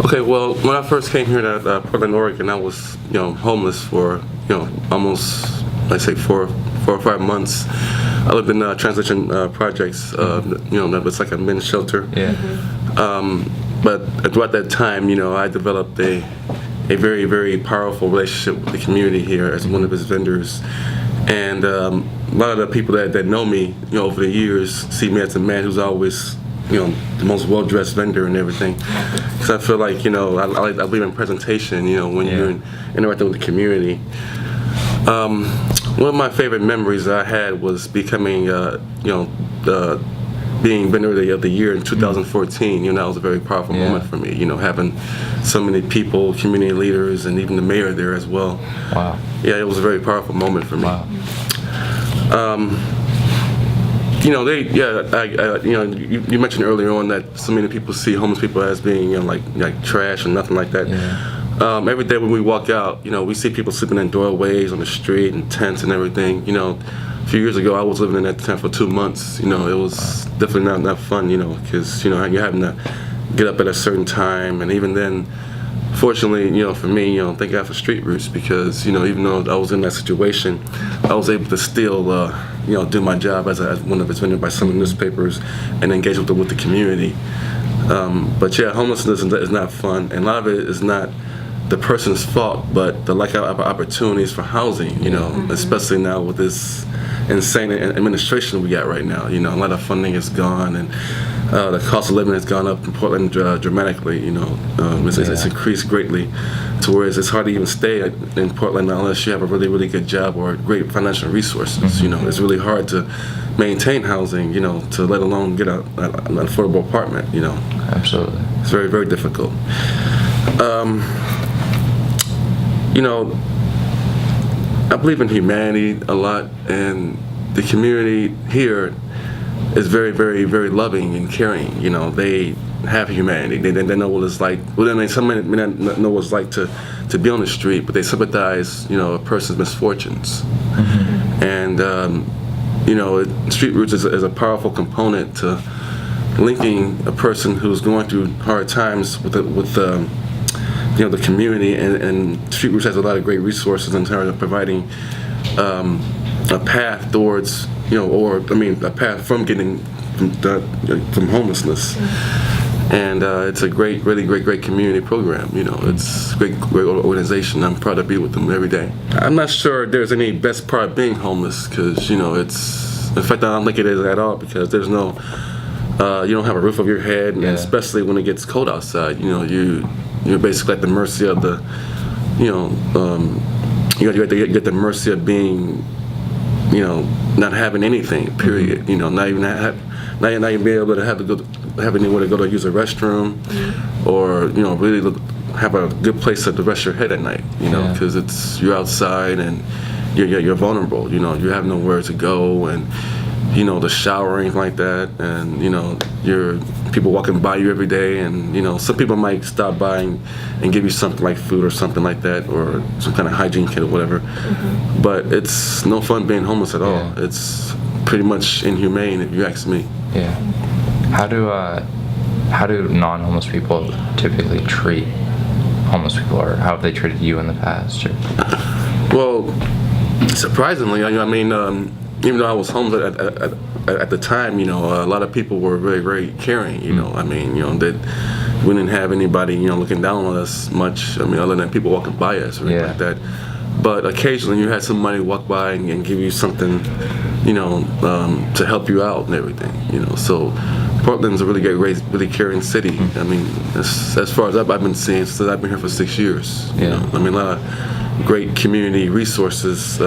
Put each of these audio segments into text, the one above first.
Okay, well, when I first came here to Portland, Oregon, I was, homeless for, almost, let's say, 4 or 5 months. I lived in transition projects. That was like a men's shelter. Yeah. But throughout that time, I developed a very, very powerful relationship with the community here as one of his vendors. And a lot of the people that know me, over the years, see me as a man who's always, the most well-dressed vendor and everything. Because I feel like, I believe in presentation, when you're interacting with the community. One of my favorite memories that I had was becoming, being vendor of the year in 2014. That was a very powerful moment for me. Having so many people, community leaders, and even the mayor there as well. Wow. Yeah, it was a very powerful moment for me. Wow. You mentioned earlier on that so many people see homeless people as being, like trash and nothing like that. Yeah. Every day when we walk out, we see people sleeping in doorways on the street and tents and everything. A few years ago, I was living in that tent for 2 months. It was definitely not fun. Because you're having to get up at a certain time, and even then, fortunately, for me, thank God for Street Roots, because even though I was in that situation, I was able to still do my job as one of its vendors by selling newspapers and engage with the community. But yeah, homelessness is not fun, and a lot of it is not the person's fault, but the lack of opportunities for housing. Especially now with this insane administration we got right now. A lot of funding is gone, and the cost of living has gone up in Portland dramatically. It's increased greatly, to where it's hard to even stay in Portland unless you have a really, really good job or great financial resources. It's really hard to maintain housing. To let alone get an affordable apartment. Absolutely. It's very, very difficult. I believe in humanity a lot, and the community here is very, very, very loving and caring. They have humanity. They know what it's like. Well, some may not know what it's like to be on the street, but they sympathize, a person's misfortunes. Mm-hmm. And Street Roots is a powerful component to linking a person who's going through hard times with the community, and Street Roots has a lot of great resources in terms of providing a path towards, a path from getting from homelessness. And it's a really great community program. It's a great organization. I'm proud to be with them every day. I'm not sure there's any best part of being homeless, because in fact, I don't think it is at all, because there's no, you don't have a roof over your head, and especially when it gets cold outside. You're basically at the mercy of the, you're at the mercy of being, not having anything. Period. Not even being able to have anywhere to go to use a restroom, or really have a good place to rest your head at night. Because you're outside and you're vulnerable. You have nowhere to go, and the showering like that, and you're people walking by you every day, and some people might stop by and give you something like food or something like that, or some kind of hygiene kit or whatever. Mm-hmm. But it's no fun being homeless at all. It's pretty much inhumane, if you ask me. Yeah. How do non-homeless people typically treat homeless people, or how have they treated you in the past? Well, surprisingly, even though I was homeless at the time, a lot of people were very, very caring. That we didn't have anybody, looking down on us much. Other than people walking by us or anything like that. But occasionally, you had somebody walk by and give you something, to help you out and everything. So Portland's a really great, really caring city. As far as I've been seeing since I've been here for 6 years. A lot of great community resources.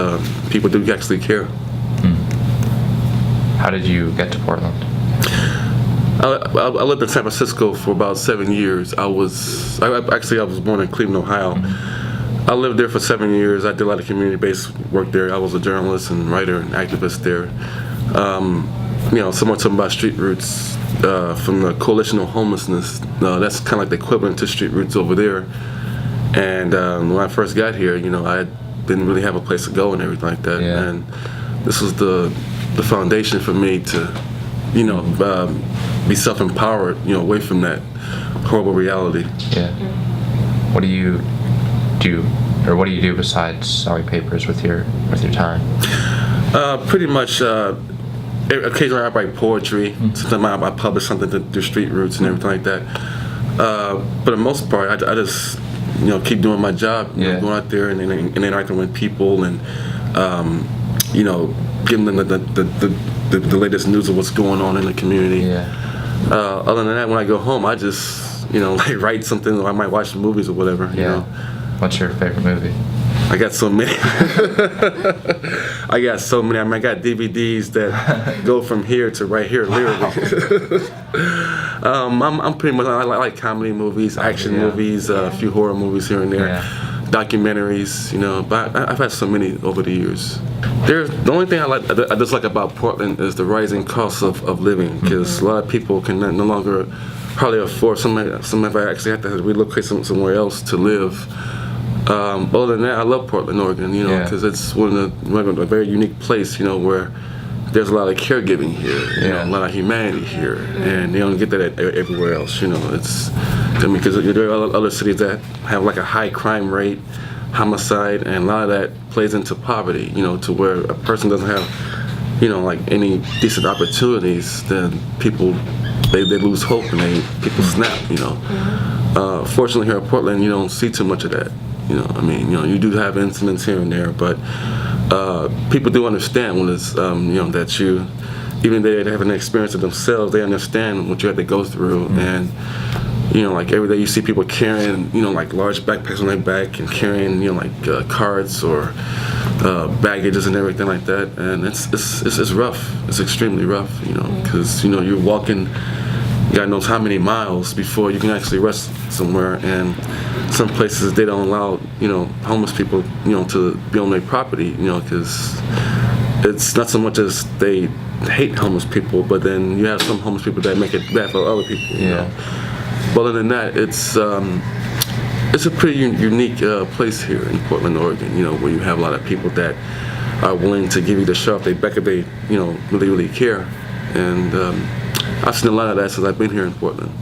People do actually care. How did you get to Portland? I lived in San Francisco for about 7 years. I was born in Cleveland, Ohio. Mm-hmm. I lived there for 7 years. I did a lot of community-based work there. I was a journalist and writer and activist there. Someone talking about Street Roots from the Coalition of Homelessness. That's kind of like the equivalent to Street Roots over there. And when I first got here, I didn't really have a place to go and everything like that. Yeah. And this was the foundation for me to, you know, be self-empowered, you know, away from that horrible reality. Yeah. What do you do, or what do you do besides Sorry Papers with your time? Pretty much. Occasionally I write poetry. Sometimes I publish something through Street Roots and everything like that. But for the most part, I just, you know, keep doing my job. You know, going out there and interacting with people and, you know, giving them the latest news of what's going on in the community. Yeah. Other than that, when I go home, I just, you know, like write something, or I might watch movies or whatever. You know? What's your favorite movie? I got so many. I got so many. I mean, I got DVDs that go from here to right here, literally. I'm pretty much, I like comedy movies, action movies, a few horror movies here and there, documentaries, you know. But I've had so many over the years. The only thing I just like about Portland is the rising cost of living, because a lot of people can no longer hardly afford. Some have actually have to relocate somewhere else to live. Other than that, I love Portland, Oregon, you know, because it's a very unique place, you know, where there's a lot of caregiving here, you know, a lot of humanity here, and you don't get that everywhere else, you know. Because there are other cities that have like a high crime rate, homicide, and a lot of that plays into poverty, you know, to where a person doesn't have, you know, like any decent opportunities, then people, they lose hope and people snap, you know. Fortunately here in Portland, you don't see too much of that. You know, I mean, you know, you do have incidents here and there, but people do understand when it's, you know, that you, even though they haven't experienced it themselves, they understand what you have to go through. And, you know, like every day you see people carrying, you know, like large backpacks on their back and carrying, you know, like carts or baggages and everything like that. And it's rough. It's extremely rough, you know, because, you know, you're walking God knows how many miles before you can actually rest somewhere, and some places they don't allow, you know, homeless people, you know, to be on their property, you know, because it's not so much as they hate homeless people, but then you have some homeless people that make it bad for other people. You know? But other than that, it's a pretty unique place here in Portland, Oregon. You know, where you have a lot of people that are willing to give you the shove they back if they, you know, really care, and I've seen a lot of that since I've been here in Portland.